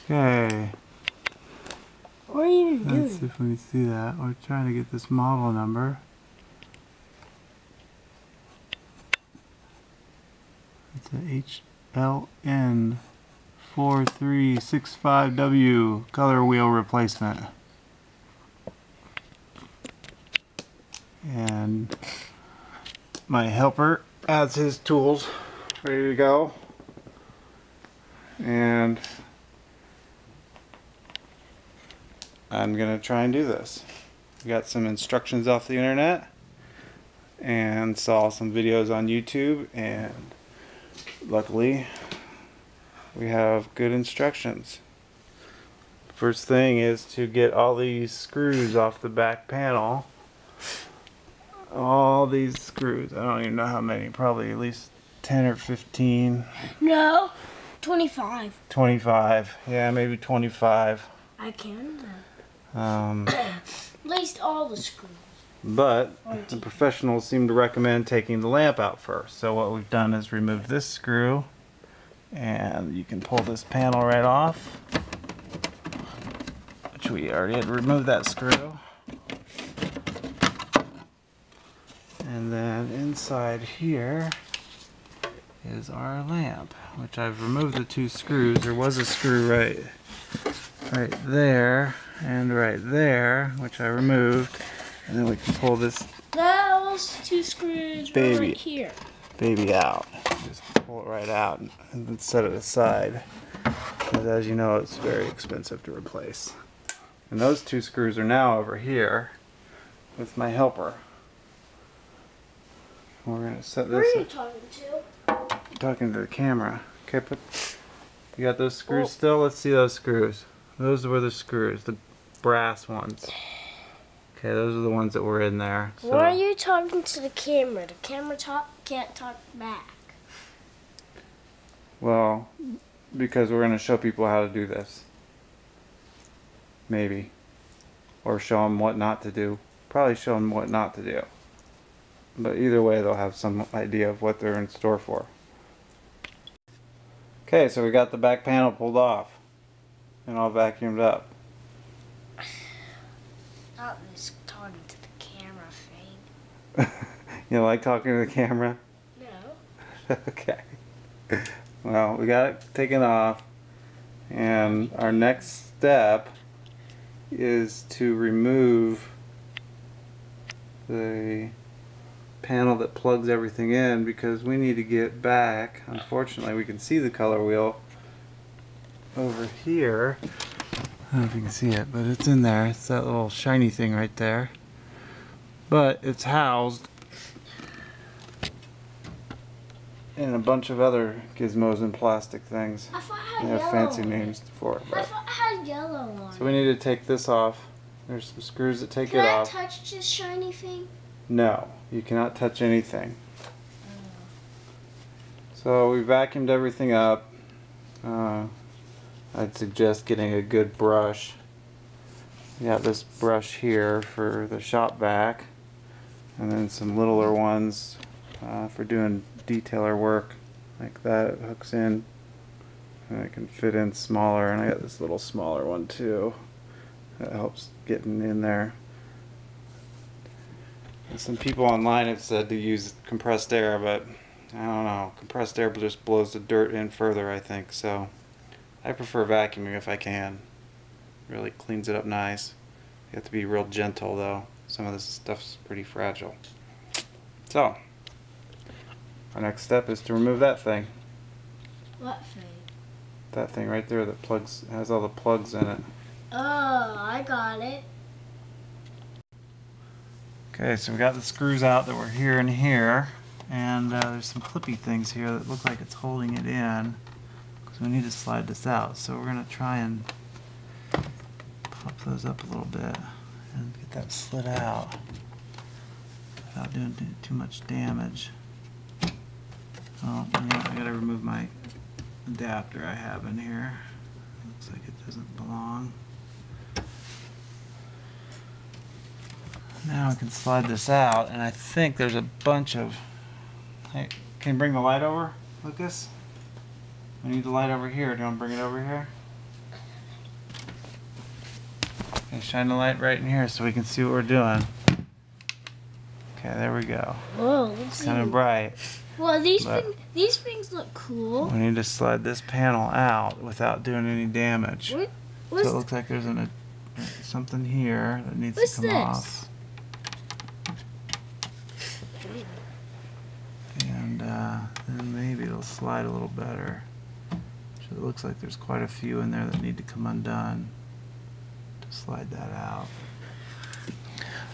Okay. What are you doing? Let's see if we can see that. We're trying to get this model number. It's a HLN 4365W color wheel replacement. And my helper has his tools ready to go. And I'm gonna try and do this. We got some instructions off the internet and saw some videos on YouTube, and luckily we have good instructions. First thing is to get all these screws off the back panel. All these screws, I don't even know how many, probably at least 10 or 15. No, 25. 25, yeah, maybe 25. I counted them. At least all the screws. But the professionals seem to recommend taking the lamp out first. So what we've done is removed this screw, and you can pull this panel right off, which we already had removed that screw. And then inside here is our lamp, which I've removed the two screws. There was a screw right there and right there, which I removed, and then we can pull this Those two screws right here. Baby out. Just pull it right out and then set it aside, because as you know, it's very expensive to replace. And those two screws are now over here with my helper. We're gonna set this. Who are you talking to? Talking to the camera. Okay, you got those screws still? Let's see those screws. Those were the screws, the brass ones. Okay, those are the ones that were in there. So. Why are you talking to the camera? The camera can't talk back. Well, because we're going to show people how to do this. Maybe. Or show them what not to do. Probably show them what not to do. But either way, they'll have some idea of what they're in store for. Okay, so we got the back panel pulled off and all vacuumed up. Not this talking to the camera thing. You like talking to the camera? No. Okay. Well, we got it taken off, and our next step is to remove the panel that plugs everything in, because we need to get back. Unfortunately, we can see the color wheel over here. I don't know if you can see it, but it's in there. It's that little shiny thing right there. But it's housed in a bunch of other gizmos and plastic things. I thought I had They have yellow fancy on names for it. I thought I had yellow on So we need to take this off. There's some screws that take it off. Can I touch this shiny thing? No, you cannot touch anything. So we vacuumed everything up. I'd suggest getting a good brush. We got this brush here for the shop vac, and then some littler ones for doing detailer work like that. It hooks in and it can fit in smaller, and I got this little smaller one too that helps getting in there. And some people online have said to use compressed air, but I don't know. Compressed air just blows the dirt in further, I think. So I prefer vacuuming if I can. Really cleans it up nice. You have to be real gentle though. Some of this stuff's pretty fragile. So our next step is to remove that thing. What thing? That thing right there that has all the plugs in it. Oh, I got it. Okay, so we got the screws out that were here and here, and there's some clippy things here that look like it's holding it in, because we need to slide this out. So we're going to try and pop those up a little bit and get that slid out without doing too much damage. Oh, yeah, I got to remove my adapter I have in here. Looks like it doesn't belong. Now we can slide this out, and I think there's a bunch of... Hey, can you bring the light over, Lucas? We need the light over here. Do you want to bring it over here? Okay, shine the light right in here so we can see what we're doing. Okay, there we go. Whoa, let's Kind of see. bright. Well, these things look cool. We need to slide this panel out without doing any damage. So it looks like there's something here that needs to come off. And then maybe it'll slide a little better. So it looks like there's quite a few in there that need to come undone to slide that out.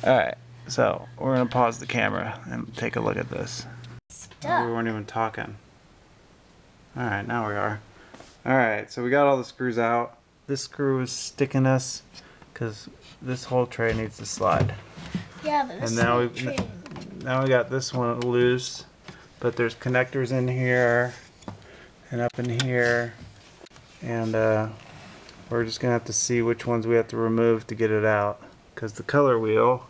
Alright, so we're going to pause the camera and take a look at this. We weren't even talking. Alright, now we are. Alright, so we got all the screws out. This screw is sticking us because this whole tray needs to slide. Yeah, but this now we got this one loose, but there's connectors in here and up in here, and we're just gonna have to see which ones we have to remove to get it out, because the color wheel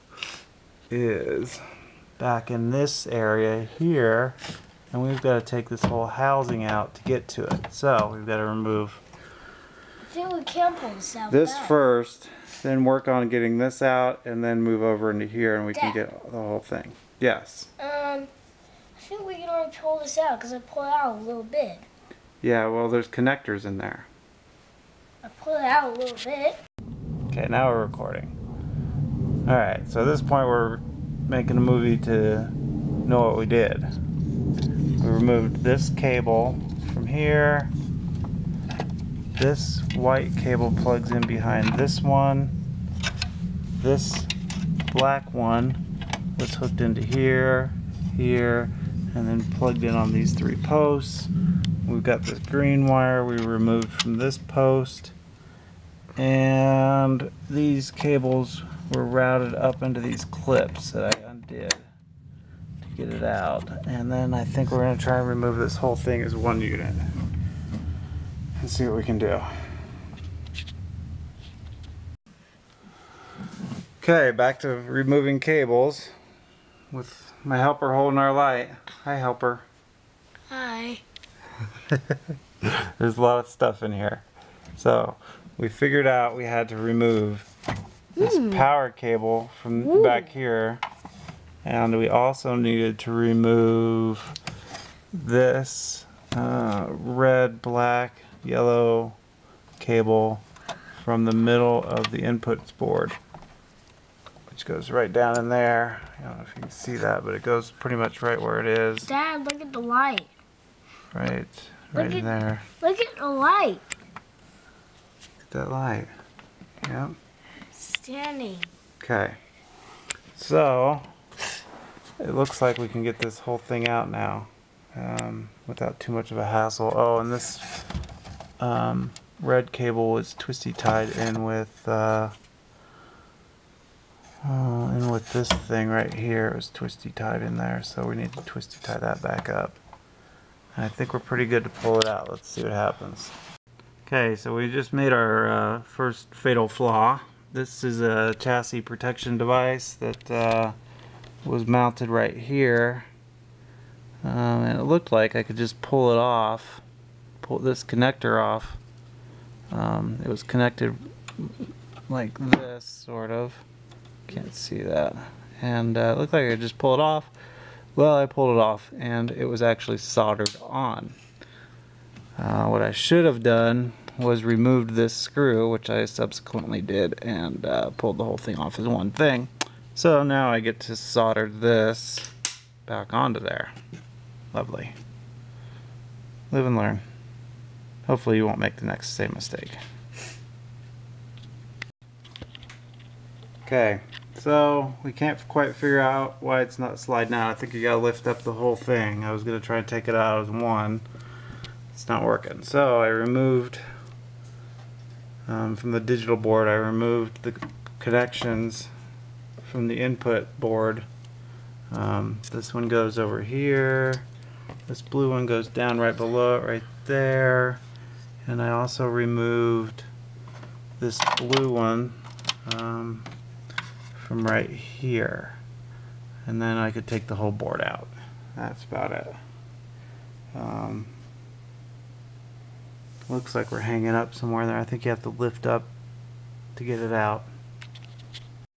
is back in this area here, and we've got to take this whole housing out to get to it. So we've got to remove I think we can pull this out. this first, then work on getting this out, and then move over into here, and we can get the whole thing. Yes. I think we can only pull this out because I pulled it out a little bit. Yeah, well, there's connectors in there. I pulled it out a little bit. Okay, now we're recording. Alright, so at this point we're making a movie to know what we did. We removed this cable from here. This white cable plugs in behind this one. This black one was hooked into here, here, and then plugged in on these 3 posts. We've got this green wire we removed from this post, and these cables were routed up into these clips that I undid to get it out. And then I think we're going to try and remove this whole thing as one unit and see what we can do. Okay, back to removing cables with my helper holding our light. Hi, helper. Hi. There's a lot of stuff in here. So we figured out we had to remove this power cable from back here, and we also needed to remove this red, black, yellow cable from the middle of the inputs board, which goes right down in there. I don't know if you can see that, but it goes pretty much right where it is. Dad, look at the light. Right in there. Look at the light. Look at that light. Yep. Standing. Okay. So it looks like we can get this whole thing out now without too much of a hassle. Oh, and this red cable was twisty tied in with this thing right here. It was twisty tied in there, so we need to twisty tie that back up. And I think we're pretty good to pull it out. Let's see what happens. Okay, so we just made our first fatal flaw. This is a chassis protection device that was mounted right here, and it looked like I could just pull it off, pull this connector off. It was connected like this, sort of. Can't see that. And it looked like I could just pull it off. Well, I pulled it off and it was actually soldered on. What I should have done was removed this screw, which I subsequently did, and pulled the whole thing off as one thing. So now I get to solder this back onto there. Lovely. Live and learn. Hopefully you won't make the same mistake. Okay, so we can't quite figure out why it's not sliding out. I think you gotta lift up the whole thing. I was gonna try and take it out as one. It's not working. So I removed from the digital board, I removed the connections from the input board. This one goes over here. This blue one goes down right below it, right there. And I also removed this blue one from right here. And then I could take the whole board out. That's about it. Looks like we're hanging up somewhere there. I think you have to lift up to get it out.